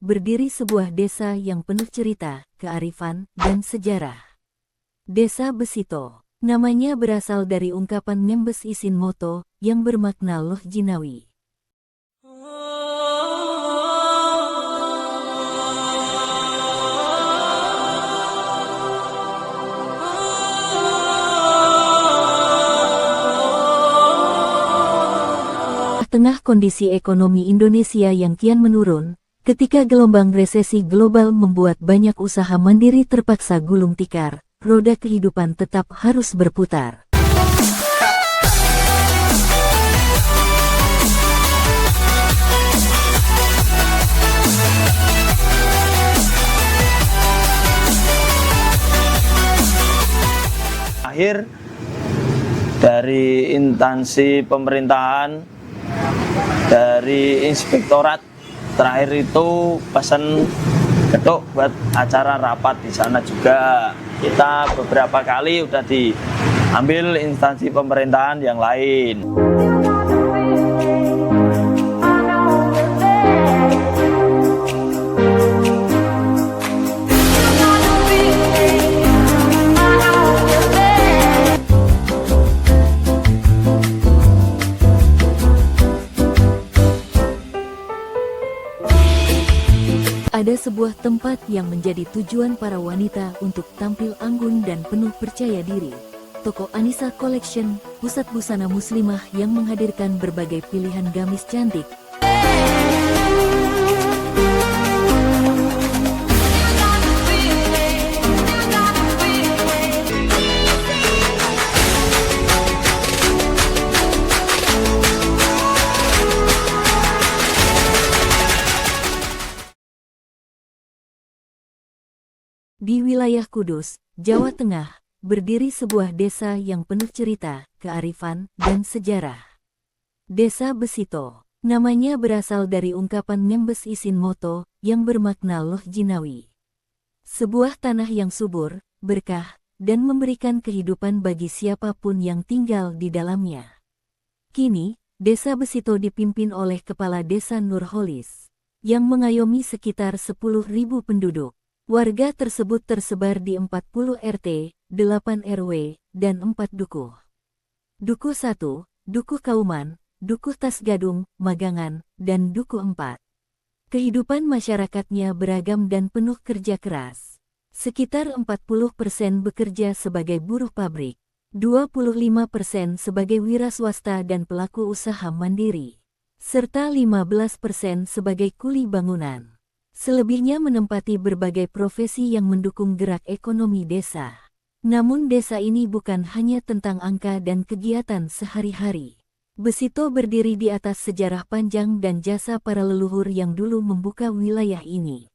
berdiri sebuah desa yang penuh cerita, kearifan, dan sejarah. Desa Besito. Namanya berasal dari ungkapan Ngembes Isin Moto yang bermakna Loh Jinawi. Tengah kondisi ekonomi Indonesia yang kian menurun, ketika gelombang resesi global membuat banyak usaha mandiri terpaksa gulung tikar, roda kehidupan tetap harus berputar. Akhir dari instansi pemerintahan, dari inspektorat terakhir itu pesan ketuk buat acara rapat di sana juga. Kita beberapa kali udah diambil instansi pemerintahan yang lain. Ada sebuah tempat yang menjadi tujuan para wanita untuk tampil anggun dan penuh percaya diri. Toko Anissa Collection, pusat busana muslimah yang menghadirkan berbagai pilihan gamis cantik. Di wilayah Kudus, Jawa Tengah, berdiri sebuah desa yang penuh cerita, kearifan, dan sejarah. Desa Besito. Namanya berasal dari ungkapan Ngembes Isin Moto yang bermakna Loh Jinawi. Sebuah tanah yang subur, berkah, dan memberikan kehidupan bagi siapapun yang tinggal di dalamnya. Kini, Desa Besito dipimpin oleh Kepala Desa Nurholis, yang mengayomi sekitar 10.000 penduduk. Warga tersebut tersebar di 40 RT, 8 RW, dan 4 dukuh. Dukuh 1, Dukuh Kauman, Dukuh Tasgadung, Magangan, dan Dukuh 4. Kehidupan masyarakatnya beragam dan penuh kerja keras. Sekitar 40% bekerja sebagai buruh pabrik, 25% sebagai wira swasta dan pelaku usaha mandiri, serta 15% sebagai kuli bangunan. Selebihnya menempati berbagai profesi yang mendukung gerak ekonomi desa. Namun desa ini bukan hanya tentang angka dan kegiatan sehari-hari. Besito berdiri di atas sejarah panjang dan jasa para leluhur yang dulu membuka wilayah ini.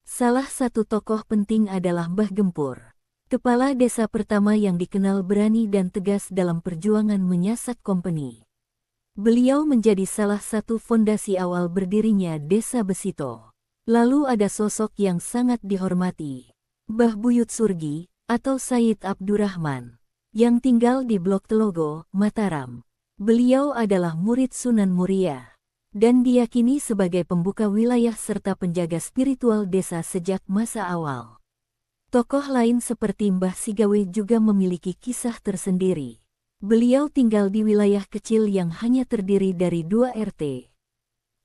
Salah satu tokoh penting adalah Mbah Gempur, kepala desa pertama yang dikenal berani dan tegas dalam perjuangan menyasak kompeni. Beliau menjadi salah satu fondasi awal berdirinya Desa Besito. Lalu ada sosok yang sangat dihormati, Mbah Buyut Surgi atau Sayyid Abdurrahman, yang tinggal di Blok Telogo, Mataram. Beliau adalah murid Sunan Muria, dan diyakini sebagai pembuka wilayah serta penjaga spiritual desa sejak masa awal. Tokoh lain seperti Mbah Sigawe juga memiliki kisah tersendiri. Beliau tinggal di wilayah kecil yang hanya terdiri dari 2 RT.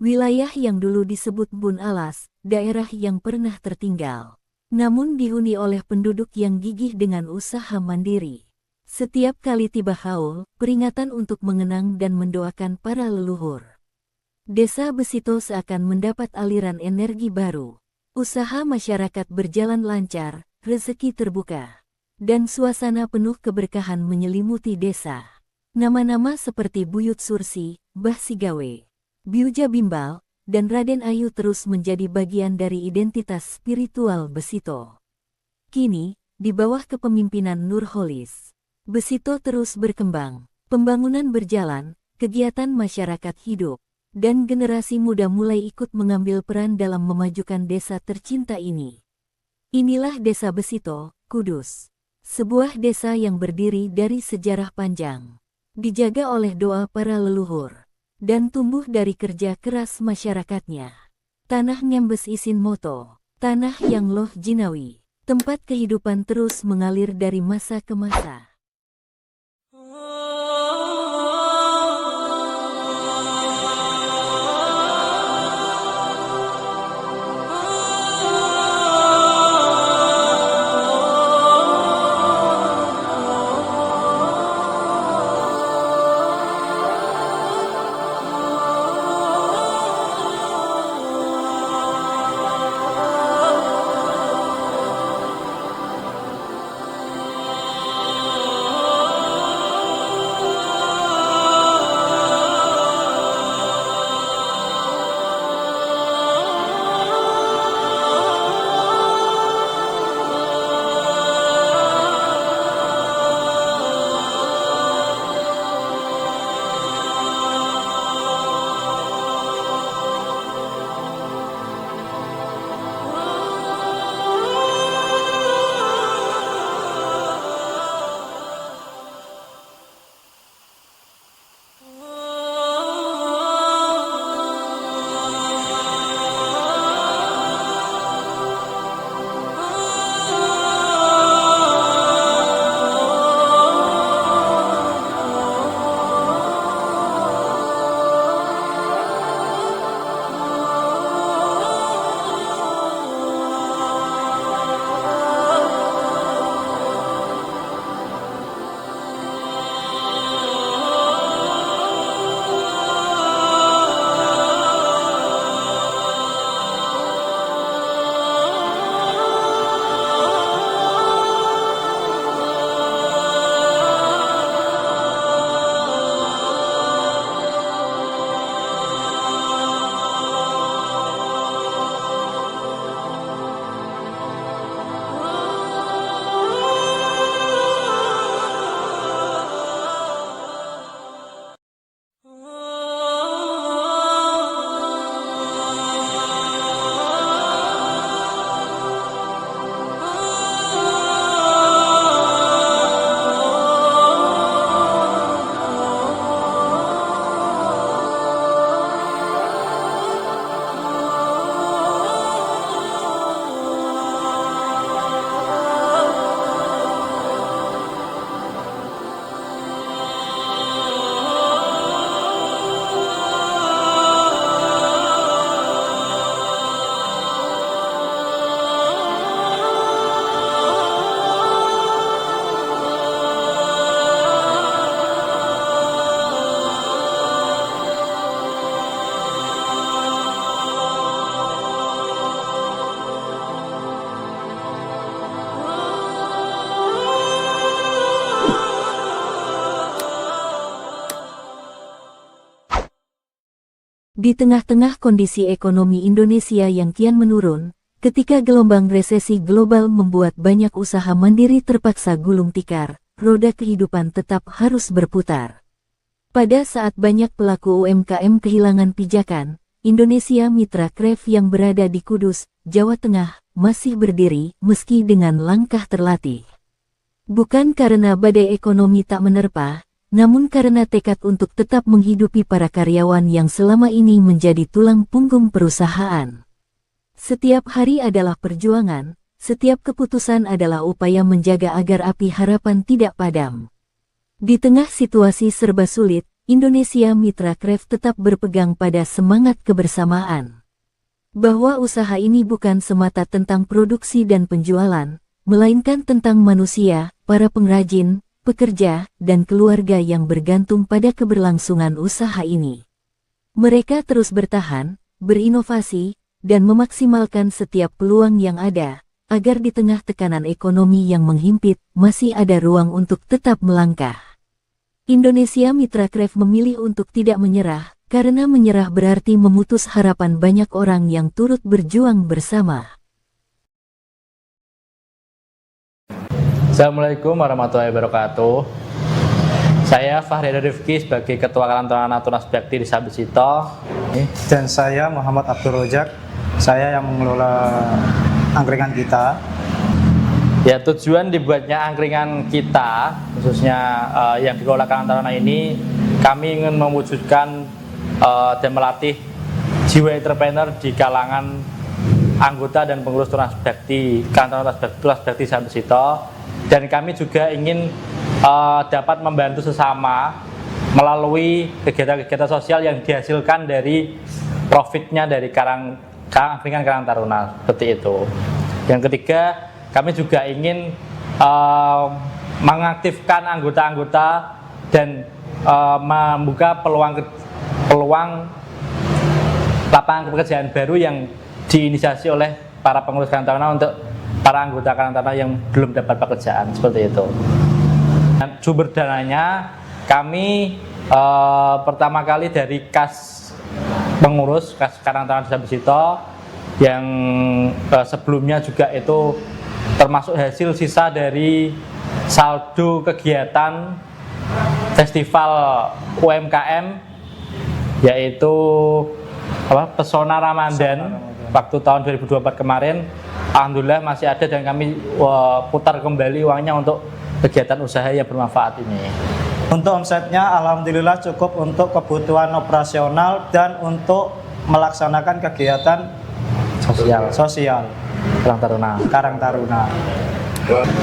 Wilayah yang dulu disebut Bun Alas, daerah yang pernah tertinggal, namun dihuni oleh penduduk yang gigih dengan usaha mandiri. Setiap kali tiba haul, peringatan untuk mengenang dan mendoakan para leluhur. Desa Besito seakan mendapat aliran energi baru. Usaha masyarakat berjalan lancar, rezeki terbuka, dan suasana penuh keberkahan menyelimuti desa. Nama-nama seperti Buyut Sursi, Mbah Sigawe, Biuja Bimbal, dan Raden Ayu terus menjadi bagian dari identitas spiritual Besito. Kini, di bawah kepemimpinan Nurholis, Besito terus berkembang, pembangunan berjalan, kegiatan masyarakat hidup, dan generasi muda mulai ikut mengambil peran dalam memajukan desa tercinta ini. Inilah Desa Besito, Kudus. Sebuah desa yang berdiri dari sejarah panjang, dijaga oleh doa para leluhur, dan tumbuh dari kerja keras masyarakatnya. Tanah Ngembes Isin Moto, tanah yang loh jinawi, tempat kehidupan terus mengalir dari masa ke masa. Di tengah-tengah kondisi ekonomi Indonesia yang kian menurun, ketika gelombang resesi global membuat banyak usaha mandiri terpaksa gulung tikar, roda kehidupan tetap harus berputar. Pada saat banyak pelaku UMKM kehilangan pijakan, Indonesia Mitra Craft yang berada di Kudus, Jawa Tengah, masih berdiri meski dengan langkah terlatih. Bukan karena badai ekonomi tak menerpa, namun karena tekad untuk tetap menghidupi para karyawan yang selama ini menjadi tulang punggung perusahaan. Setiap hari adalah perjuangan, setiap keputusan adalah upaya menjaga agar api harapan tidak padam. Di tengah situasi serba sulit, Indonesia Mitra Craft tetap berpegang pada semangat kebersamaan. Bahwa usaha ini bukan semata tentang produksi dan penjualan, melainkan tentang manusia, para pengrajin, pekerja, dan keluarga yang bergantung pada keberlangsungan usaha ini. Mereka terus bertahan, berinovasi, dan memaksimalkan setiap peluang yang ada, agar di tengah tekanan ekonomi yang menghimpit, masih ada ruang untuk tetap melangkah. Indonesia Mitra Craft memilih untuk tidak menyerah, karena menyerah berarti memutus harapan banyak orang yang turut berjuang bersama. Assalamualaikum warahmatullahi wabarakatuh. Saya Fahri Rifki sebagai Ketua Kantoran Tunas Bakti Desa Besito. Dan saya Muhammad Abdul Rojak, saya yang mengelola angkringan kita. Ya, tujuan dibuatnya angkringan kita, khususnya yang dikelola Kantoran ini, kami ingin mewujudkan dan melatih jiwa entrepreneur di kalangan anggota dan pengurus Tunas Bakti, kantor Tunas Bakti Desa Besito, dan kami juga ingin dapat membantu sesama melalui kegiatan-kegiatan sosial yang dihasilkan dari profitnya dari angkringan Karang Taruna, seperti itu. Yang ketiga, kami juga ingin mengaktifkan anggota-anggota dan membuka peluang lapangan pekerjaan baru yang diinisiasi oleh para pengurus Karang Taruna untuk para anggota Karang Taruna yang belum dapat pekerjaan, seperti itu. Dan sumber dananya kami pertama kali dari kas pengurus kas Karang Taruna Desa Besito yang sebelumnya juga itu termasuk hasil sisa dari saldo kegiatan festival UMKM, yaitu Pesona Ramadan waktu tahun 2024 kemarin. Alhamdulillah masih ada dan kami putar kembali uangnya untuk kegiatan usaha yang bermanfaat ini. Untuk omsetnya alhamdulillah cukup untuk kebutuhan operasional dan untuk melaksanakan kegiatan sosial Karang Taruna.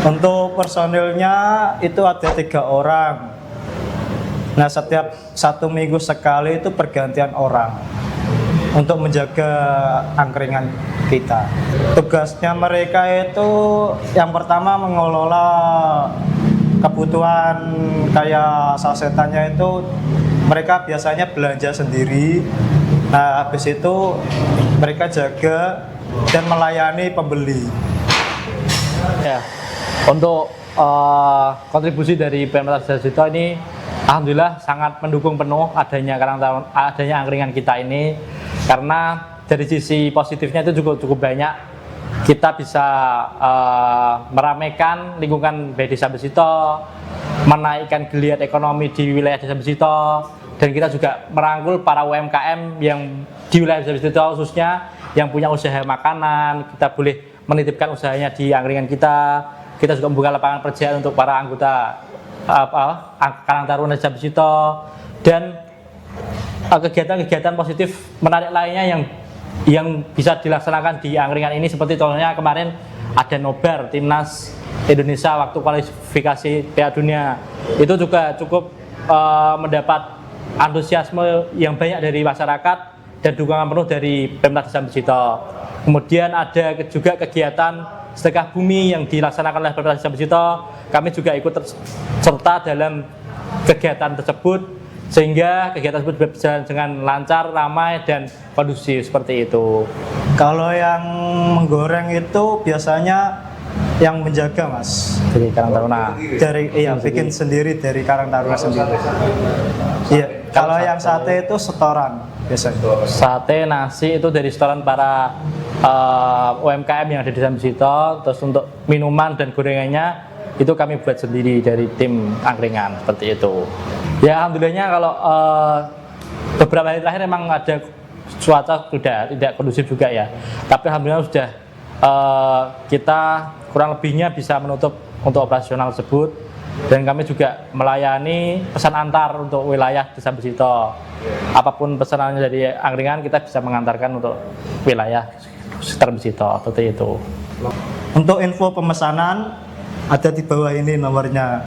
Untuk personilnya itu ada 3 orang. Nah, setiap 1 minggu sekali itu pergantian orang untuk menjaga angkringan kita. Tugasnya mereka itu yang pertama mengelola kebutuhan kayak sasetannya itu mereka biasanya belanja sendiri. Nah, habis itu mereka jaga dan melayani pembeli. Ya, untuk kontribusi dari Pemkab Desa Besito ini alhamdulillah sangat mendukung penuh adanya angkringan kita ini, karena dari sisi positifnya itu cukup banyak. Kita bisa meramaikan lingkungan Desa Besito, menaikkan geliat ekonomi di wilayah Desa Besito, dan kita juga merangkul para UMKM yang di wilayah Desa Besito khususnya yang punya usaha makanan. Kita boleh menitipkan usahanya di angkringan kita. Kita juga membuka lapangan pekerjaan untuk para anggota Karang Taruna Desa Besito, dan kegiatan-kegiatan positif menarik lainnya yang bisa dilaksanakan di angkringan ini, seperti contohnya kemarin ada nobar timnas Indonesia waktu kualifikasi Piala Dunia. Itu juga cukup mendapat antusiasme yang banyak dari masyarakat dan dukungan penuh dari Pemkab Desa Besito. Kemudian ada juga kegiatan sedekah bumi yang dilaksanakan oleh Pemkab Desa Besito. Kami juga ikut serta dalam kegiatan tersebut, sehingga kegiatan tersebut berjalan dengan lancar, ramai, dan kondusif, seperti itu. Kalau yang menggoreng itu biasanya yang menjaga, Mas. Dari Karang Taruna. Bikin sendiri dari Karang Taruna sendiri. Iya. Kalau yang sate itu setoran biasanya. Sate, nasi itu dari setoran para UMKM yang ada di Desa Besito. Terus untuk minuman dan gorengannya itu kami buat sendiri dari tim angkringan, seperti itu. Ya, alhamdulillahnya kalau beberapa hari terakhir memang ada cuaca sudah tidak kondusif juga ya. Tapi alhamdulillah sudah kita kurang lebihnya bisa menutup untuk operasional tersebut, dan kami juga melayani pesan antar untuk wilayah Desa Besito. Apapun pesanannya dari angkringan kita bisa mengantarkan untuk wilayah sekitar Besito, seperti itu. Untuk info pemesanan ada di bawah ini nomornya.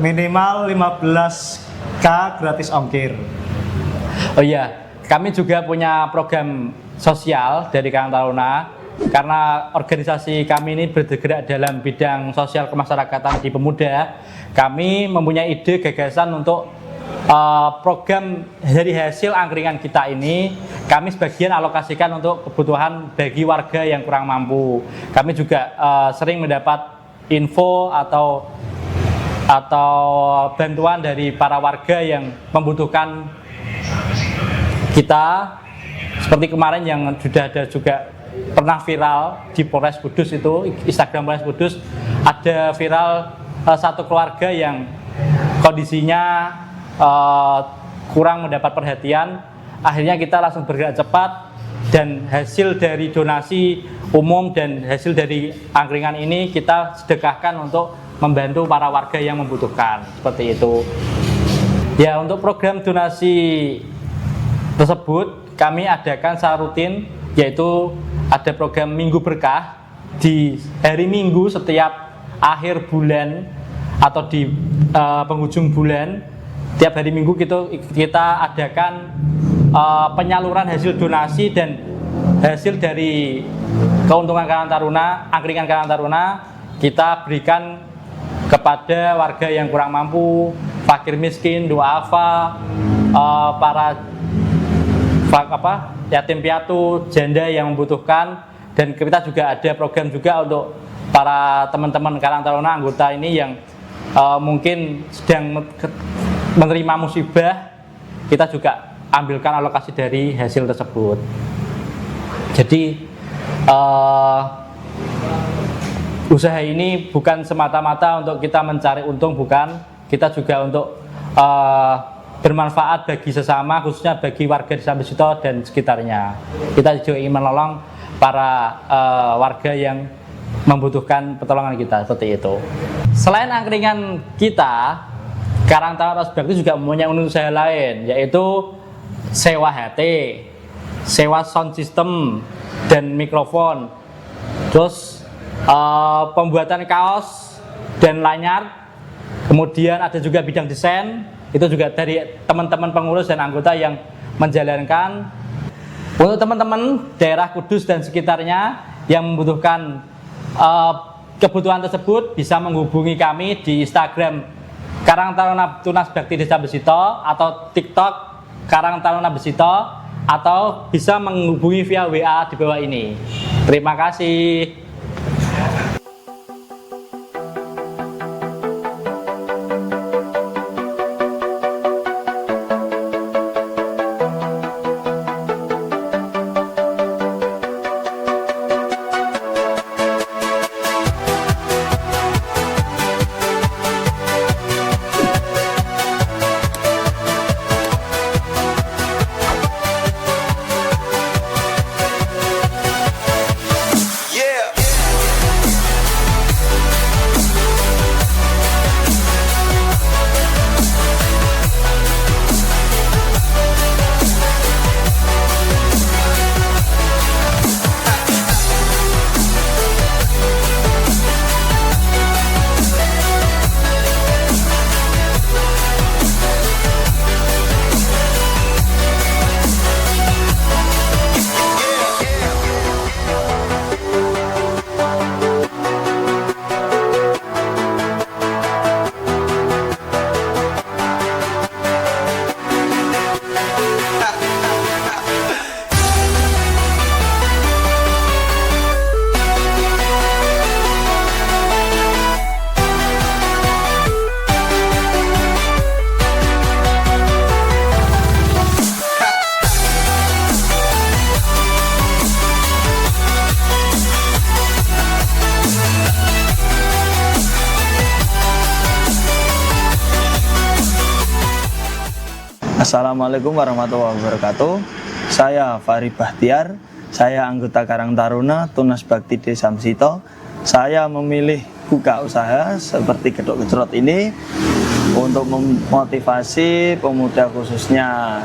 Minimal 15K gratis ongkir. Oh iya, kami juga punya program sosial dari Karang Taruna, karena organisasi kami ini bergerak dalam bidang sosial kemasyarakatan di pemuda. Kami mempunyai ide gagasan untuk program dari hasil angkringan kita ini, kami sebagian alokasikan untuk kebutuhan bagi warga yang kurang mampu. Kami juga sering mendapat info atau bantuan dari para warga yang membutuhkan kita, seperti kemarin yang sudah ada juga pernah viral di Polres Kudus, itu Instagram Polres Kudus, ada viral satu keluarga yang kondisinya kurang mendapat perhatian. Akhirnya kita langsung bergerak cepat, dan hasil dari donasi umum dan hasil dari angkringan ini kita sedekahkan untuk membantu para warga yang membutuhkan, seperti itu. Ya, untuk program donasi tersebut kami adakan secara rutin, yaitu ada program Minggu Berkah di hari Minggu setiap akhir bulan atau di penghujung bulan. Tiap hari Minggu kita adakan penyaluran hasil donasi dan hasil dari keuntungan Karang Taruna, angkringan Karang Taruna kita berikan kepada warga yang kurang mampu, fakir miskin, duafa, para yatim piatu, janda yang membutuhkan. Dan kita juga ada program juga untuk para teman-teman Karang Taruna anggota ini yang mungkin sedang menerima musibah, kita juga ambilkan alokasi dari hasil tersebut. Jadi usaha ini bukan semata-mata untuk kita mencari untung, bukan. Kita juga untuk bermanfaat bagi sesama, khususnya bagi warga Desa Besito dan sekitarnya. Kita juga ingin menolong para warga yang membutuhkan pertolongan kita, seperti itu. Selain angkringan kita, Karang Taruna Bakti juga mempunyai unit usaha lain, yaitu sewa HT, sewa sound system dan mikrofon, terus pembuatan kaos dan lanyard, kemudian ada juga bidang desain, itu juga dari teman-teman pengurus dan anggota yang menjalankan. Untuk teman-teman daerah Kudus dan sekitarnya yang membutuhkan kebutuhan tersebut bisa menghubungi kami di Instagram Karang Taruna Tunas Bakti Desa Besito atau TikTok Karang Taruna Besito, atau bisa menghubungi via WA di bawah ini. Terima kasih. Assalamualaikum warahmatullahi wabarakatuh. Saya Fahri Bahtiar, saya anggota Karang Taruna Tunas Bakti Desa Besito. Saya memilih buka usaha seperti Gedok Gejrot ini untuk memotivasi pemuda khususnya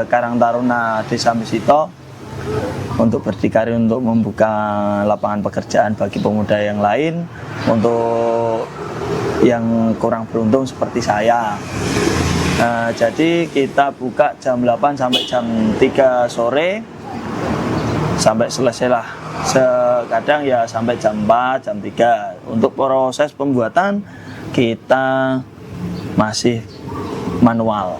Karang Taruna Desa Besito untuk berdikari untuk membuka lapangan pekerjaan bagi pemuda yang lain, untuk yang kurang beruntung seperti saya. Jadi kita buka jam 8 sampai jam 3 sore sampai selesai lah. Kadang ya sampai jam 4, jam 3. Untuk proses pembuatan kita masih manual.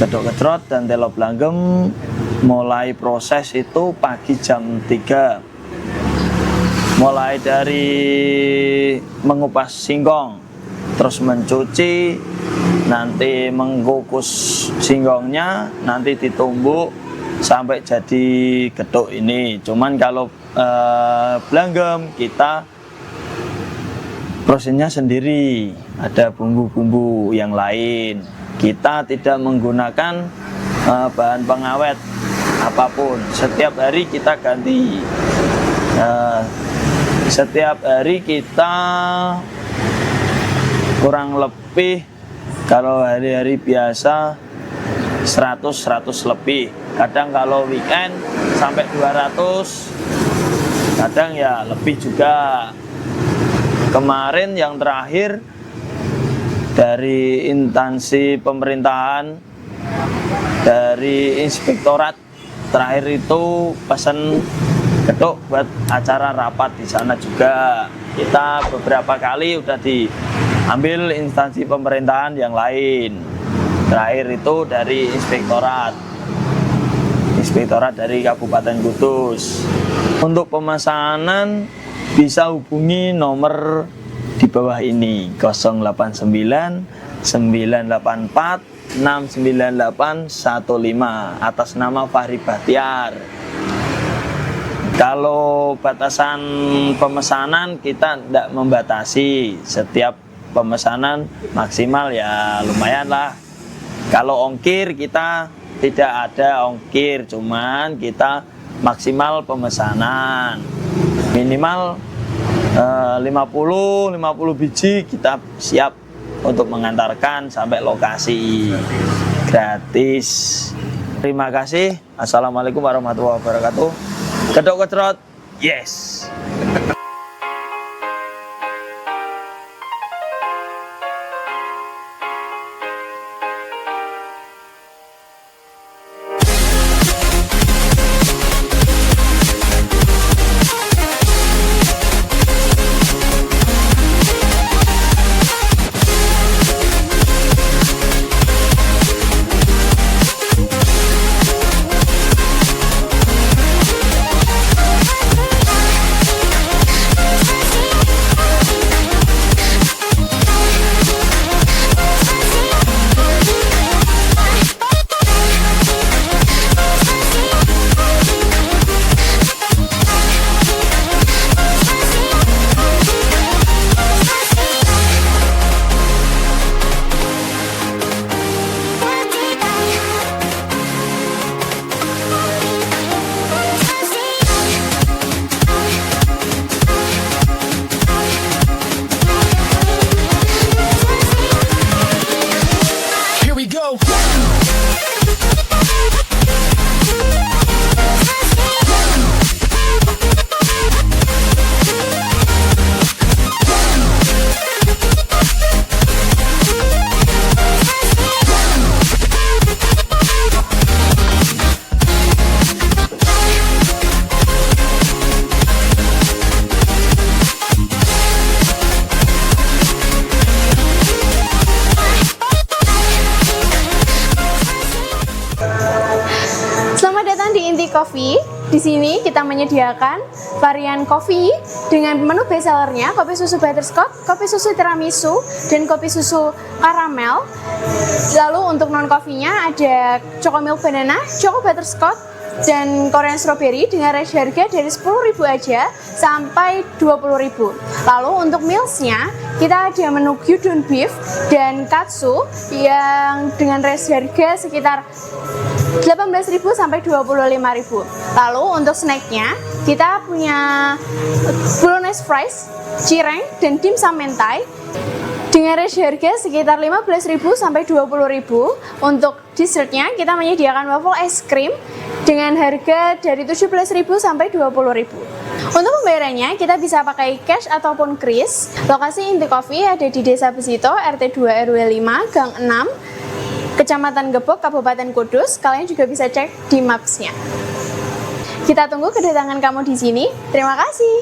Gedok Gejrot dan Telo Blanggem mulai proses itu pagi jam 3. Mulai dari mengupas singkong, terus mencuci, nanti mengukus singkongnya, nanti ditumbuk sampai jadi gedok ini. Cuman kalau Blanggem kita prosesnya sendiri, ada bumbu-bumbu yang lain. Kita tidak menggunakan bahan pengawet apapun. Setiap hari kita ganti. Setiap hari kita kurang lebih, kalau hari-hari biasa 100 lebih. Kadang kalau weekend sampai 200, kadang ya lebih juga. Kemarin yang terakhir dari instansi pemerintahan, dari inspektorat terakhir itu pesan gedok buat acara rapat di sana juga. Kita beberapa kali udah diambil instansi pemerintahan yang lain. Terakhir itu dari inspektorat dari Kabupaten Kudus. Untuk pemesanan bisa hubungi nomor di bawah ini 089 984 69815 atas nama Fahri Bahtiar. Kalau batasan pemesanan kita tidak membatasi, setiap pemesanan maksimal ya lumayan lah. Kalau ongkir kita tidak ada ongkir, cuman kita maksimal pemesanan minimal 50 biji kita siap untuk mengantarkan sampai lokasi gratis. Terima kasih. Assalamualaikum warahmatullahi wabarakatuh. Gedok Kecrot, yes. Coffee. Di sini kita menyediakan varian kopi dengan menu bestsellernya kopi susu butterscotch, kopi susu tiramisu, dan kopi susu karamel. Lalu untuk non kopinya ada choco milk banana, choco butterscotch, dan Korean strawberry dengan range harga dari 10.000 aja sampai 20.000. Lalu untuk mealsnya kita ada menu gyudon beef dan katsu yang dengan range harga sekitar 18.000 sampai 25.000. Lalu untuk snacknya kita punya bolognese fries, cireng, dan dimsum mentai dengan range harga sekitar 15.000 sampai 20.000. Untuk dessertnya kita menyediakan waffle ice cream dengan harga dari 17.000 sampai 20.000. Untuk pembayarannya kita bisa pakai cash ataupun kris. Lokasi Inti Coffee ada di Desa Besito, RT 2 RW 5, Gang 6, Kecamatan Gebok, Kabupaten Kudus. Kalian juga bisa cek di maps-nya. Kita tunggu kedatangan kamu di sini. Terima kasih.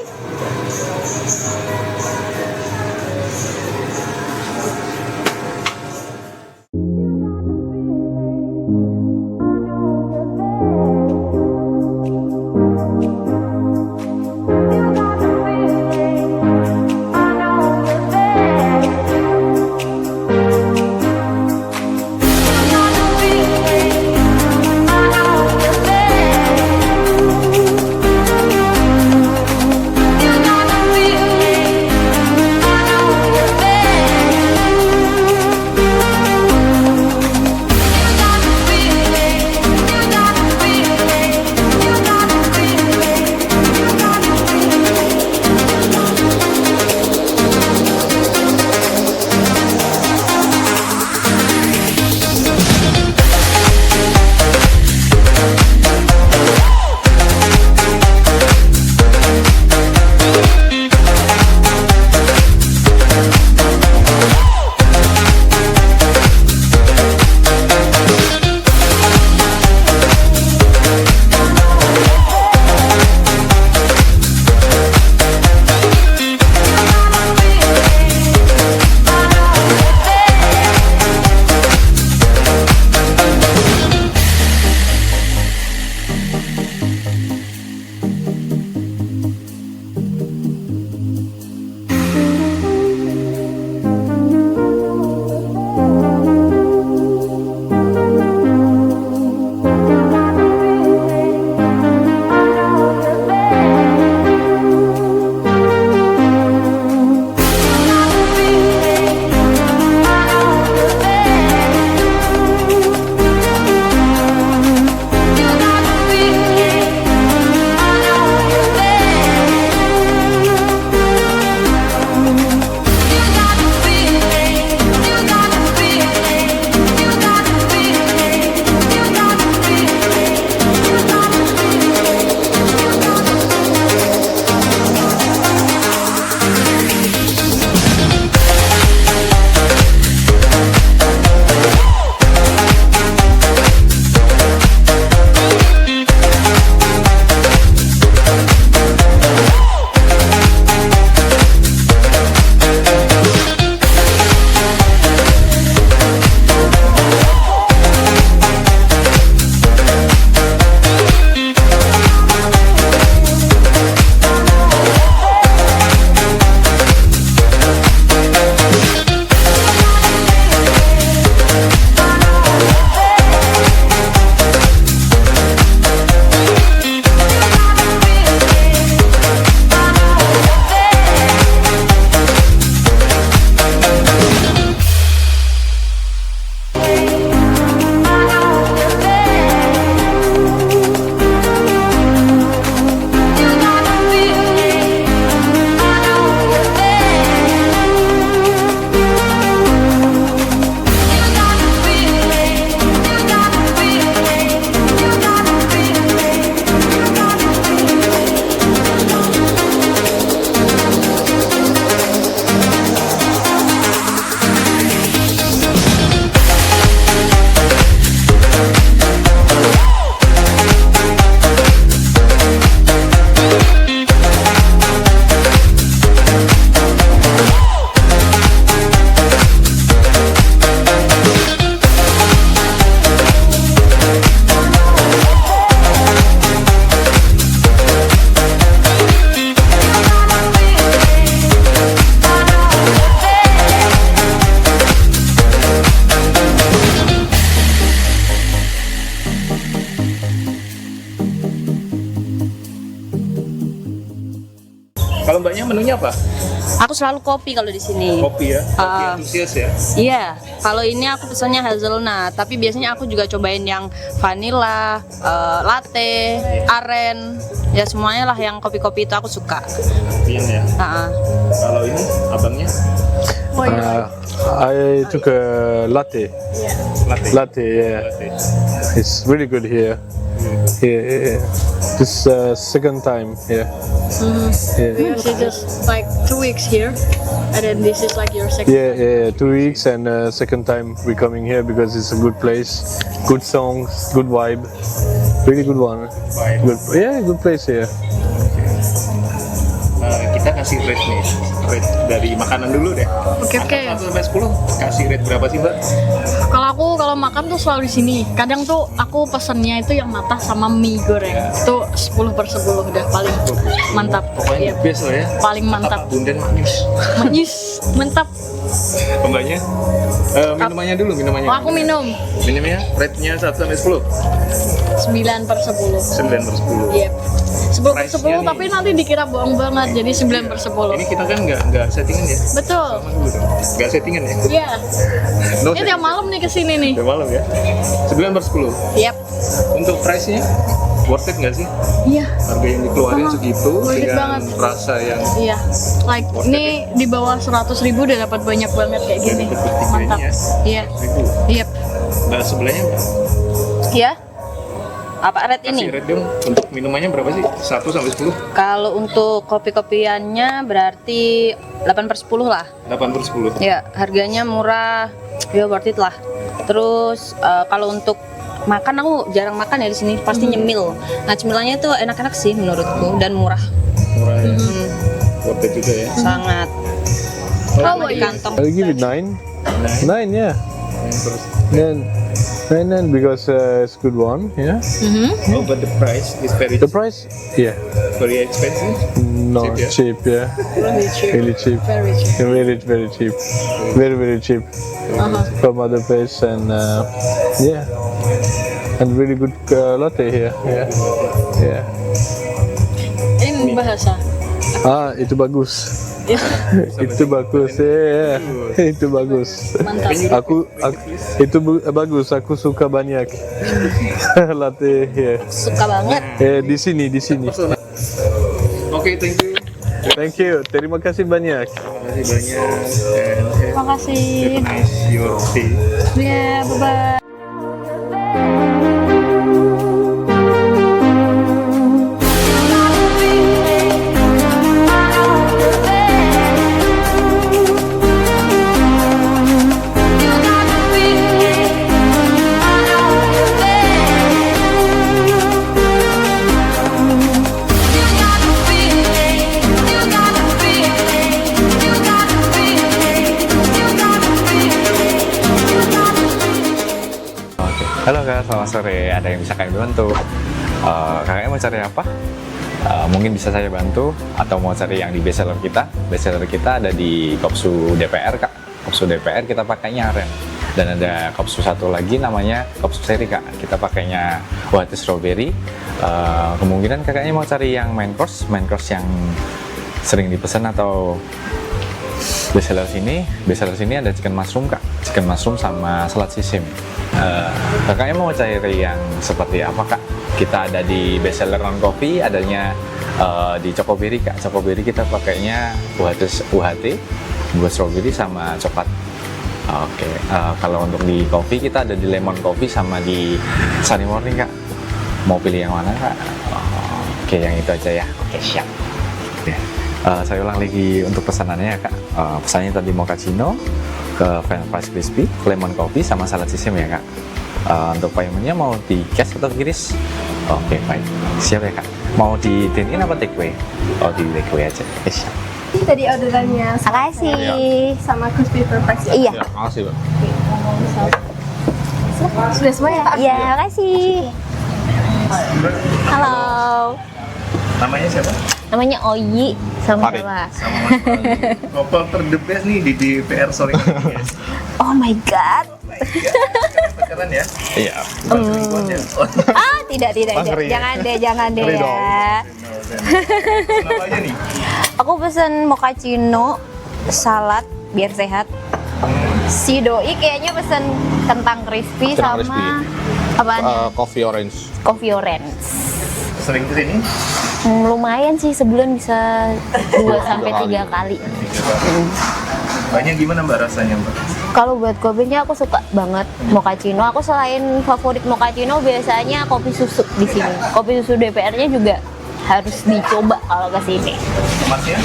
Kalau mbaknya menunya apa? Aku selalu kopi kalau di sini. Kopi ya? Kopi antusias ya? Iya, kalau ini aku pesannya hazelnut, tapi biasanya aku juga cobain yang vanilla, latte, aren, ya semuanya lah yang kopi-kopi itu aku suka. Kopian ya? Kalau ini abangnya? I took a latte. Latte, yeah. It's really good here. Yeah. This second time here. Yeah. So just like 2 weeks here, and then this is like your second. Yeah. 2 weeks and second time we coming here because it's a good place, good songs, good vibe, really good one. Good place here. Kita kasih rate nih, rate dari makanan dulu deh. Oke. 1 sampai 10, kasih rate berapa sih mbak? Kalau makan tuh selalu di sini. Kadang tuh aku pesennya itu yang matah sama mie goreng. Itu 10/10 udah paling mantap. Pokoknya best lah ya. Paling mantap. Bunden manis. Manis, mantap. Mbaknya? Minumannya dulu, minumannya. Oh, aku minum. Minumnya rate-nya 1 sampai 10? 9/10. 9/10. Yep. 10/10 Price-nya nih. tapi nanti dikira bohong banget, jadi 9/10. Ini kita kan nggak settingan ya? Betul. Sama dulu dong. Nggak settingan ya? Iya. No Ini tiap malam nih kesini nih. Udah malam ya? 9/10. Yep. Untuk price-nya worth it nggak sih? Iya. Harga yang dikeluarin segitu worth it dengan banget. rasa yang Iya. Like ini di bawah 100.000 udah dapat banyak banget kayak gini. dapat bertiganya Mantap. ya? Iya. 1.000. Yep. Nah sebelahnya Mbak, Ya. Apa rate kasih ini? rate dong. Untuk minumannya berapa sih? 1 sampai 10? Kalau untuk kopi-kopiannya berarti 8/10 lah. 8/10. Ya, harganya murah, ya worth it lah. Terus kalau untuk makan aku jarang makan ya di sini, pasti nyemil. Nah, cemilannya itu enak-enak sih menurutku dan murah. Murah ya? Worth it juga ya? Sangat. Sama di kantong. I'll give it 9. 9, yeah. Terus, Then 9 because it's good one. Yeah. oh but the price is very The price, yeah. very expensive. No, Cheap, yeah? cheap, yeah. Really cheap. Very cheap. Very cheap. Very cheap. From other place and yeah. And really good latte here. Yeah. Ini bahasa. Itu bagus. Itu bagus, ya. Itu bagus. Mantap. Aku itu bagus. Aku suka banyak latte here. Suka banget. Di sini. Oke, thank you. Thank you. Terima kasih banyak. Terima kasih banyak. And Terima kasih. have a nice your stay. Ya, bye-bye. Halo Kak, selamat sore. Ada yang bisa kami bantu? Kakaknya mau cari apa? Mungkin bisa saya bantu atau mau cari yang di bestseller kita. Bestseller kita ada di Kopsu DPR Kak. Kopsu DPR kita pakainya aren. Dan ada Kopsu satu lagi namanya Kopsu seri Kak. Kita pakainya White Strawberry. Kemungkinan kakaknya mau cari yang main course yang sering dipesan atau bestseller sini ada chicken mushroom Kak. Chicken mushroom sama salad sisim. Kakaknya mau cari yang seperti apa Kak? Kita ada di bestseller non coffee, adanya di Chocoberry Kak. Chocoberry kita pakainya UHT, buat strawberry sama coklat. Oke, kalau untuk di coffee kita ada di lemon coffee sama di sunny morning Kak. Mau pilih yang mana Kak? Oke, yang itu aja ya. Oke, siap. Ya. Saya ulang lagi untuk pesanannya ya Kak. Pesannya tadi mochaccino, ke French fries crispy, lemon coffee sama salad sisem ya Kak. Untuk paymentnya mau di cash atau kiris? Oke, baik. Siap ya Kak. Mau di dine in apa take away? Oh, di take away aja. Oke, siap. Tadi orderannya. Makasih. Sama crispy fries. Iya. Ya, makasih Pak. Sudah semua ya Kak? Iya, makasih. Halo. Namanya siapa? Namanya Oyi sama Farid. siapa? Sama Mas Fahri. Couple terdebes nih di DPR sore ini guys. Oh my god. Pacaran ya? Iya. Bukan selingkuhan ya? Oh, Tidak. ngeri. Jangan deh Ngeri ya. kenapa aja nih? Aku pesen mochaccino, salad biar sehat. Si doi kayaknya pesen kentang crispy Kentang sama crispy. apaan? Coffee orange. Coffee orange. Sering kesini? Lumayan sih, sebulan bisa 2-3 kali. Banyak gimana Mbak rasanya Mbak? Kalau buat kopinya aku suka banget mochaccino. Aku selain favorit mochaccino biasanya kopi susu di sini. Kopi susu DPR-nya juga harus dicoba kalau ke sini. Masnya?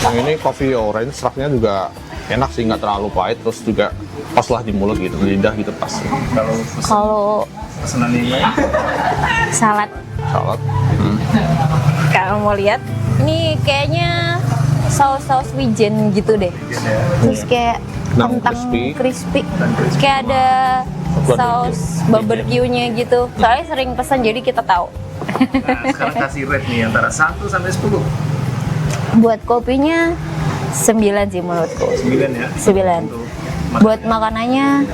Yang ini coffee orange, rasanya juga enak sih, nggak terlalu pahit, terus juga pas lah di mulut gitu, lidah gitu pas. Kalau pesanan ini salad. Salad. Kalau mau lihat, ini kayaknya saus-saus wijen gitu deh. Terus kayak kentang crispy. Kayak ada saus barbecue-nya gitu. Soalnya sering pesan jadi kita tahu. Nah, sekarang kasih rate nih antara 1 sampai 10. Buat kopinya 9 sih menurutku. 9 ya? 9. Buat makanannya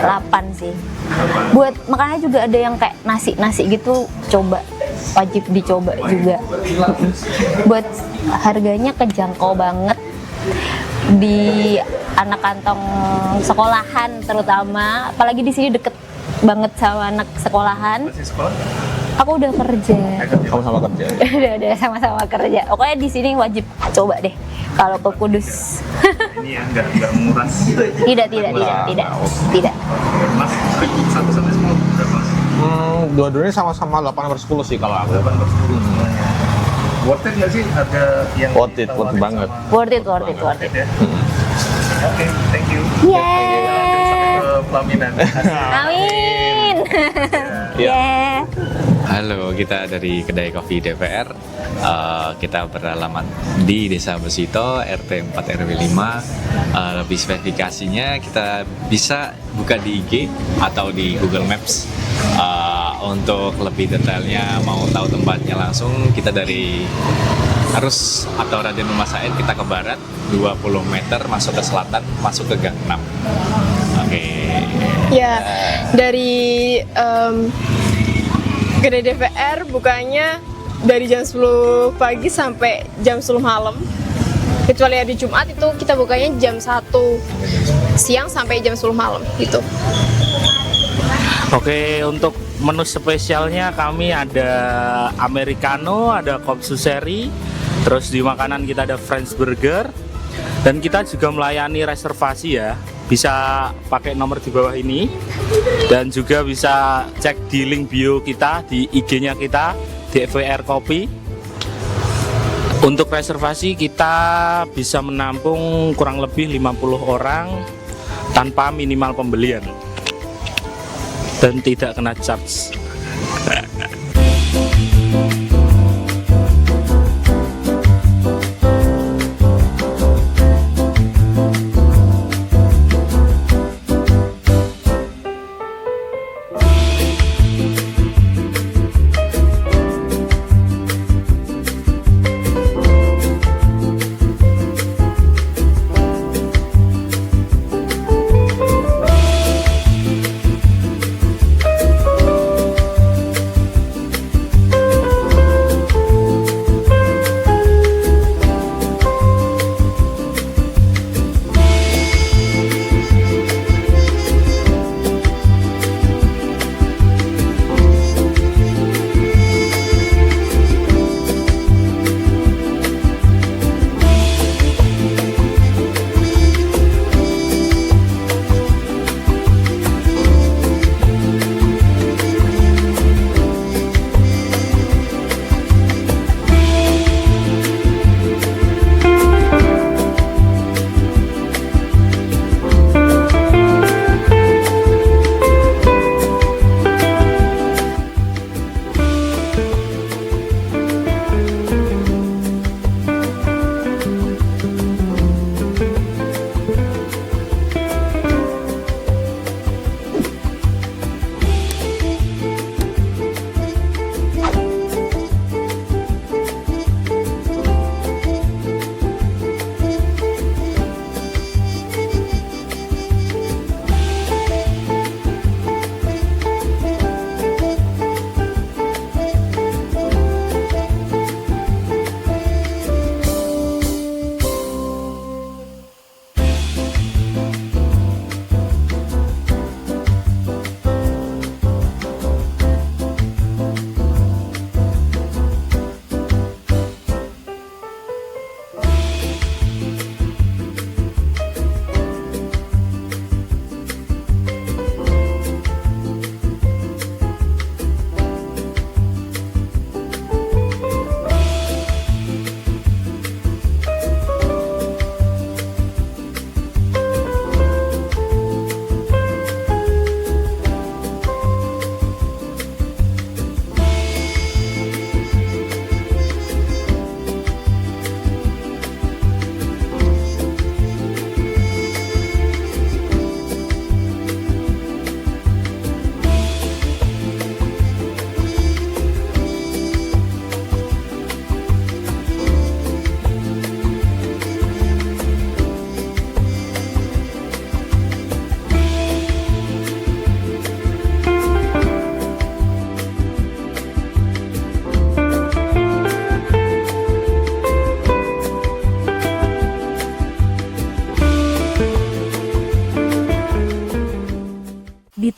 8 sih. Buat makanannya juga ada yang kayak nasi gitu, coba. Wajib dicoba juga. Buat harganya kejangkau banget. Di anak kantong sekolahan terutama, apalagi di sini deket banget sama anak sekolahan. Masih sekolah? Aku udah kerja. Sama-sama kerja. udah sama-sama kerja. Pokoknya di sini wajib coba deh kalau ke Kudus. Ini ya nggak menguras. Tidak. Mas, 1 sampai 10 berapa? Dua-duanya sama-sama 8/10 sih kalau aku. 8/10 semuanya. Worth it nggak sih harga yang Worth it banget. Worth it. ya? Oke, thank you. Yeah. Sampai ke pelaminan. Amin. Yeah. Halo, kita dari kedai kopi DPR. Kita beralamat di Desa Besito, RT 4 RW 5. Lebih spesifikasinya kita bisa buka di IG atau di Google Maps. Untuk lebih detailnya mau tahu tempatnya langsung, kita dari Arus atau Raden Rumah Said kita ke barat 20 meter masuk ke selatan, masuk ke Gang 6. Oke. Ya, dari Kedai DPR bukanya dari jam 10 pagi sampai jam 10 malam. Kecuali hari Jumat itu kita bukanya jam 1 siang sampai jam 10 malam gitu. Oke, untuk menu spesialnya kami ada americano, ada kopsu seri, terus di makanan kita ada French burger, dan kita juga melayani reservasi ya. Bisa pakai nomor di bawah ini, dan juga bisa cek di link bio kita di IG-nya kita DPR Kopi. Untuk reservasi kita bisa menampung kurang lebih 50 orang tanpa minimal pembelian dan tidak kena charge.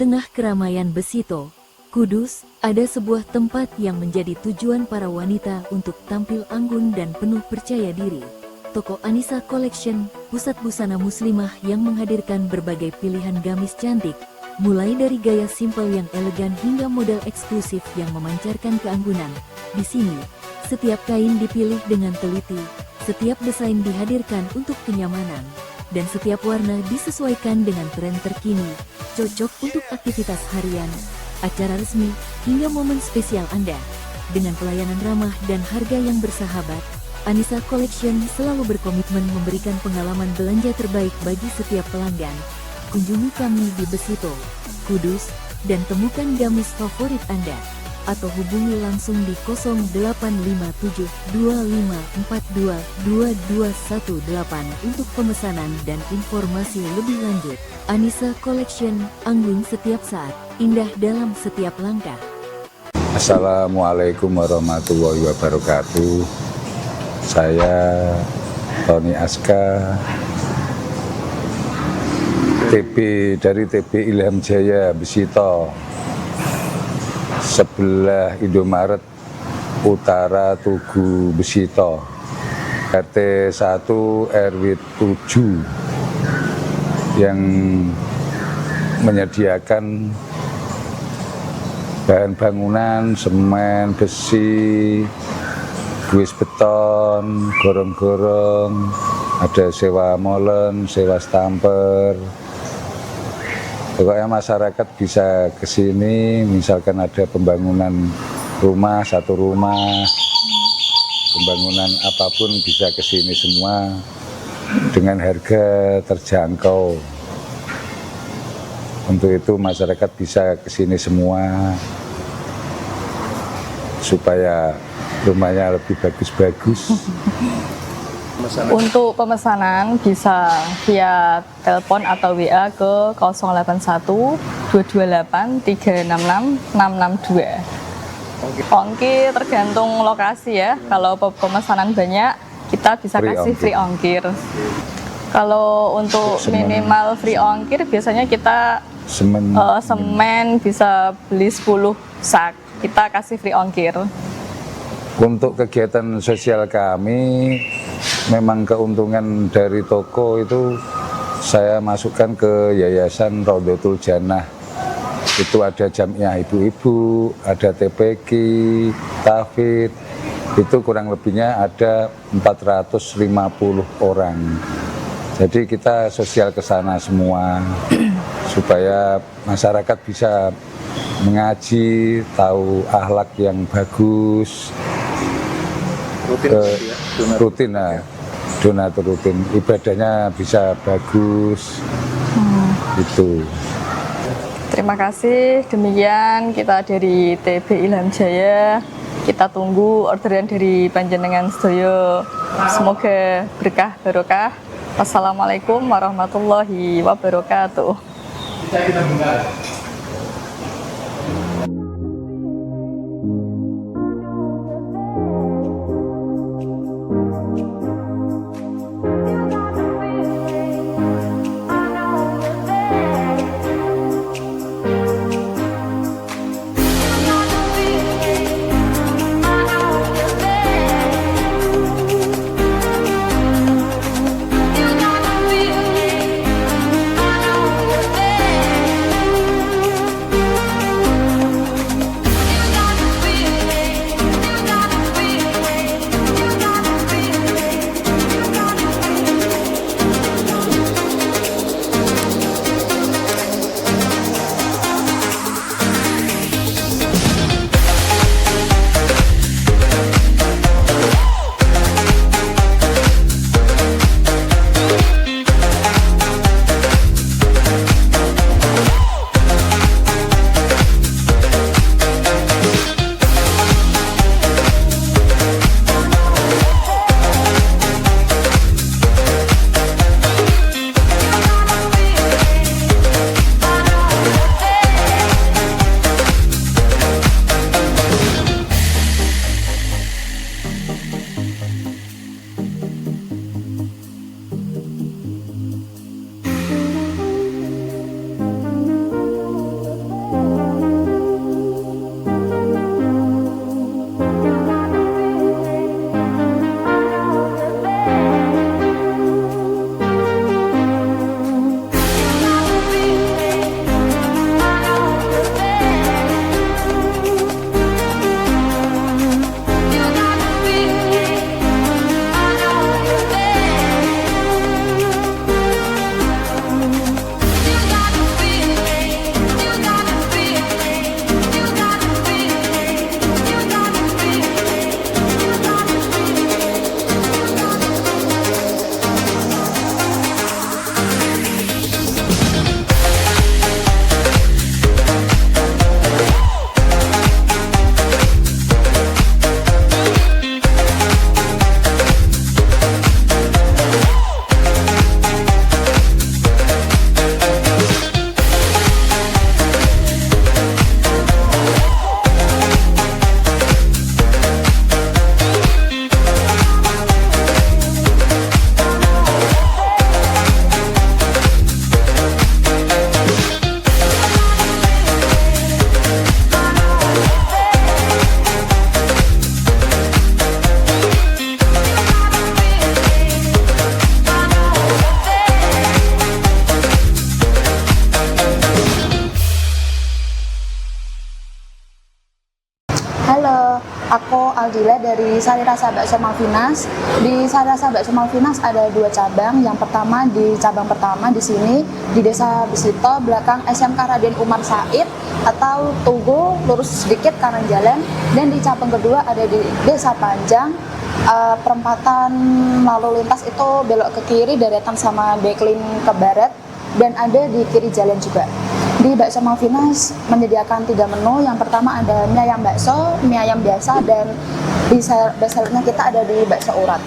tengah keramaian Besito, Kudus, ada sebuah tempat yang menjadi tujuan para wanita untuk tampil anggun dan penuh percaya diri. Toko Anissa Collection, pusat busana muslimah yang menghadirkan berbagai pilihan gamis cantik, mulai dari gaya simpel yang elegan hingga model eksklusif yang memancarkan keanggunan. Di sini, setiap kain dipilih dengan teliti, setiap desain dihadirkan untuk kenyamanan, dan setiap warna disesuaikan dengan tren terkini, cocok untuk aktivitas harian, acara resmi, hingga momen spesial Anda. Dengan pelayanan ramah dan harga yang bersahabat, Anissa Collection selalu berkomitmen memberikan pengalaman belanja terbaik bagi setiap pelanggan. Kunjungi kami di Besito, Kudus, dan temukan gamis favorit Anda. Atau hubungi langsung di 0857 2542 2218 untuk pemesanan dan informasi lebih lanjut. Anissa Collection, anggun setiap saat, indah dalam setiap langkah. Assalamualaikum warahmatullahi wabarakatuh. Saya Tony Aska, dari TB Ilham Jaya Besito, sebelah Indomaret Utara Tugu Besito, RT 1 RW 7, yang menyediakan bahan bangunan, semen, besi, kuis beton, gorong-gorong, ada sewa molen, sewa stamper. Pokoknya masyarakat bisa ke sini, misalkan ada pembangunan rumah, satu rumah, pembangunan apapun bisa ke sini semua dengan harga terjangkau. Untuk itu masyarakat bisa ke sini semua supaya rumahnya lebih bagus-bagus. Untuk pemesanan bisa via telepon atau WA ke 081 228 366 662. Ongkir tergantung lokasi ya. Kalau pemesanan banyak kita bisa kasih free ongkir. Kalau untuk minimal free ongkir biasanya kita semen bisa beli 10 sak. Kita kasih free ongkir. Untuk kegiatan sosial kami, memang keuntungan dari toko itu saya masukkan ke Yayasan Raudhatul Jannah. Itu ada jamiah ibu-ibu, ada TPQ, Tafid, itu kurang lebihnya ada 450 orang. Jadi kita sosial ke sana semua, supaya masyarakat bisa mengaji, tahu akhlak yang bagus. Rutin, donatur rutin, ibadahnya bisa bagus. Itu. Terima kasih. Demikian kita dari TB Ilham Jaya. Kita tunggu orderan dari panjenengan sedaya. Semoga berkah barokah. Wassalamualaikum warahmatullahi wabarakatuh. Aldila dari Sari Rasa Bakso Malvinas. Di Sari Rasa Bakso Malvinas ada 2 cabang. Yang pertama di cabang pertama di sini di Desa Besito belakang SMK Raden Umar Said atau Tugu lurus sedikit kanan jalan. Dan di cabang kedua ada di Desa Panjang, perempatan lalu lintas itu belok ke kiri deretan sama backlink ke barat, dan ada di kiri jalan juga. Di Bakso Malvinas menyediakan 3 menu. Yang pertama ada mie ayam bakso, mie ayam biasa, dan di bestsellernya kita ada di bakso urat.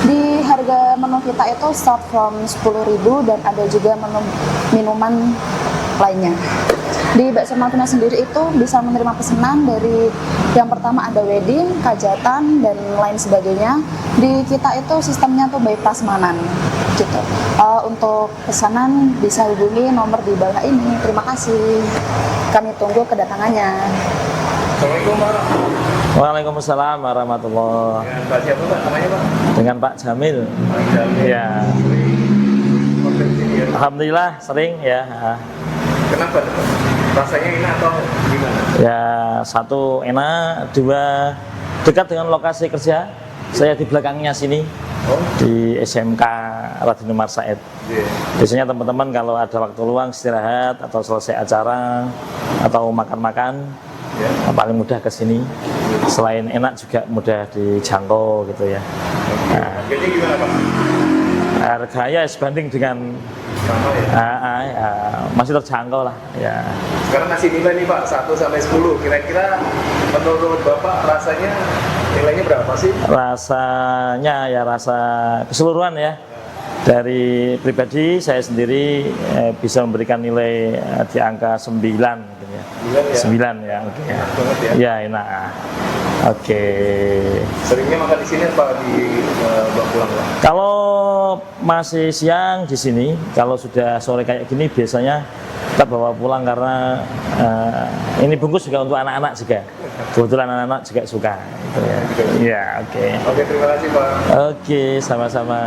Di harga menu kita itu start from 10.000 dan ada juga menu minuman lainnya. Di Bakso Malvinas sendiri itu bisa menerima pesanan dari yang pertama ada wedding, hajatan, dan lain sebagainya. Di kita itu sistemnya tuh by prasmanan gitu. Untuk pesanan bisa hubungi nomor di bawah ini. Terima kasih. Kami tunggu kedatangannya. Assalamualaikum Pak. Waalaikumsalam warahmatullahi. Dengan Pak siapa Pak? Namanya Pak? Dengan Pak Jamil. Pak Jamil. Ya. Alhamdulillah sering ya. Kenapa Pak? Rasanya enak atau gimana? Ya, 1 enak, 2 dekat dengan lokasi kerja. Saya di belakangnya sini. Di SMK Raden Umar Said. Biasanya teman-teman kalau ada waktu luang istirahat atau selesai acara atau makan-makan, paling mudah ke sini. Selain enak juga mudah dijangkau gitu ya. Nah, Harganya gimana Pak? harganya sebanding dengan masih terjangkau lah ya. Sekarang ngasih nilai nih Pak, 1 sampai 10. Kira-kira menurut Bapak rasanya nilainya berapa sih? Rasanya ya rasa keseluruhan ya. Dari pribadi saya sendiri bisa memberikan nilai di angka 9 gitu ya. 9 ya. Oke. Ya enak. Oke. Seringnya makan di sini apa di bawa pulang Pak? Kalau masih siang di sini, kalau sudah sore kayak gini biasanya kita bawa pulang karena ini bungkus juga untuk anak-anak juga. Kebetulan anak-anak juga suka gitu ya. Iya, oke. Oke, terima kasih Pak. Oke, sama-sama.